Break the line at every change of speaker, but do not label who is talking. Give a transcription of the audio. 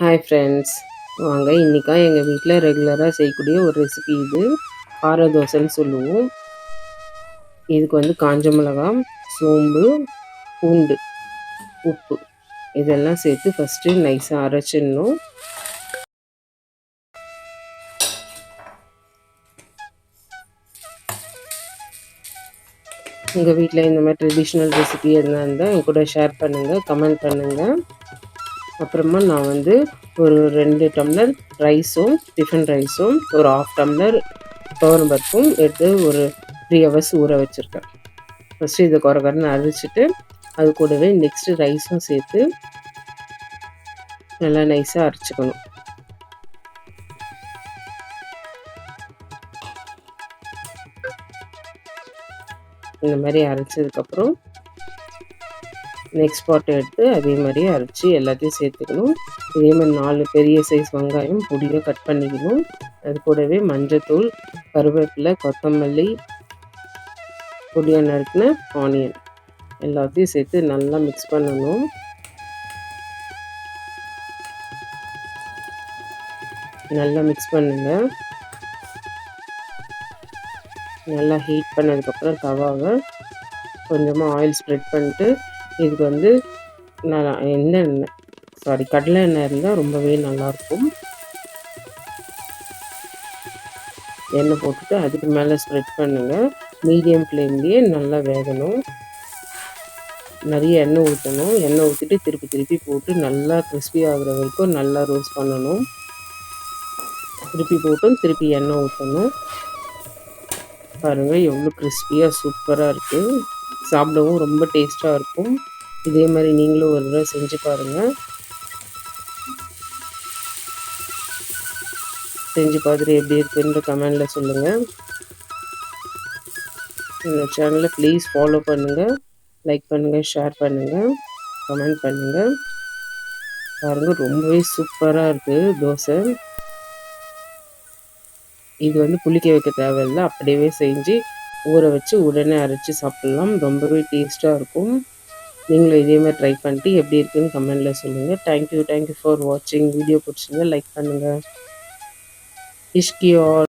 Hi friends, வாங்க இன்றைக்கா எங்கள் வீட்டில் ரெகுலராக செய்யக்கூடிய ஒரு ரெசிபி இது. கார தோசைன்னு சொல்லுவோம். இதுக்கு வந்து காஞ்ச மிளகாய், சோம்பு, பூண்டு, உப்பு இதெல்லாம் சேர்த்து ஃபஸ்ட்டு நைஸாக அரைச்சிடணும். உங்கள் வீட்டில் இந்த மாதிரி ட்ரெடிஷ்னல் ரெசிபி எதுனா இருந்தால் என் கூட ஷேர் பண்ணுங்கள், கமெண்ட் பண்ணுங்கள். அப்புறமா நான் வந்து ஒரு 2 டம்ளர் ரைஸும், டிஃபன் ரைஸும், ஒரு 1/2 டம்ளர் துவரம் பருப்பும் எடுத்து ஒரு 3 ஹவர்ஸ் ஊற வச்சுருக்கேன். ஃபஸ்ட்டு இதை குறைன்னு அரைச்சிட்டு அது கூடவே நெக்ஸ்ட்டு ரைஸும் சேர்த்து நல்லா நைஸாக அரைச்சிக்கணும். இந்த மாதிரி அரைச்சதுக்கப்புறம் நெக்ஸ்ட் பாட்டை எடுத்து அதே மாதிரி அரைச்சி எல்லாத்தையும் சேர்த்துக்கணும். இதே மாதிரி 4 பெரிய சைஸ் வெங்காயம் பொடியாக கட் பண்ணிக்கணும். அது கூடவே மஞ்சத்தூள், கருவேப்பிலை, கொத்தமல்லி, பொடியாக நறுக்கின ஆனியன் எல்லாத்தையும் சேர்த்து நல்லா மிக்ஸ் பண்ணணும். நல்லா மிக்ஸ் பண்ணுங்கள். நல்லா ஹீட் பண்ணதுக்கப்புறம் தவாவை கொஞ்சமாக ஆயில் ஸ்ப்ரெட் பண்ணிட்டு இதுக்கு வந்து நான் கடலை எண்ணெய் இருந்தால் ரொம்பவே நல்லாயிருக்கும். எண்ணெய் போட்டுட்டு அதுக்கு மேலே ஸ்ப்ரெட் பண்ணுங்கள். மீடியம் ஃப்ளேம்லேயே நல்லா வேகணும். நிறைய எண்ணெய் ஊற்றணும். எண்ணெய் ஊற்றிட்டு திருப்பி போட்டு நல்லா கிறிஸ்பி ஆகிற வரைக்கும் நல்லா ரோஸ்ட் பண்ணணும். திருப்பி போட்டும் திருப்பி எண்ணெய் ஊற்றணும். பாருங்கள் எவ்வளோ கிறிஸ்பியாக சூப்பராக இருக்குது. சாப்பிடவும் ரொம்ப டேஸ்ட்டாக இருக்கும். இதே மாதிரி நீங்களும் ஒரு தடவை செஞ்சு பாருங்கள். செஞ்சு பார்த்துட்டு எப்படி இருக்குன்ற கமெண்டில் சொல்லுங்கள். இந்த சேனலை ப்ளீஸ் ஃபாலோ பண்ணுங்கள், லைக் பண்ணுங்கள், ஷேர் பண்ணுங்கள், கமெண்ட் பண்ணுங்கள். பாருங்கள் ரொம்பவே சூப்பராக இருக்குது தோசை. இது வந்து புளிக்க வைக்க தேவையில்லை, அப்படியே செஞ்சு ஊற வச்சு உடனே அரைச்சி சாப்பிட்லாம். ரொம்பவே டேஸ்ட்டாக இருக்கும். நீங்களும் இதே மாதிரி ட்ரை பண்ணிட்டு எப்படி இருக்குன்னு கமெண்டில் சொல்லுங்கள். தேங்க்யூ ஃபார் வாட்சிங். வீடியோ பிடிச்சிங்க லைக் பண்ணுங்கள். இஷ்கியோ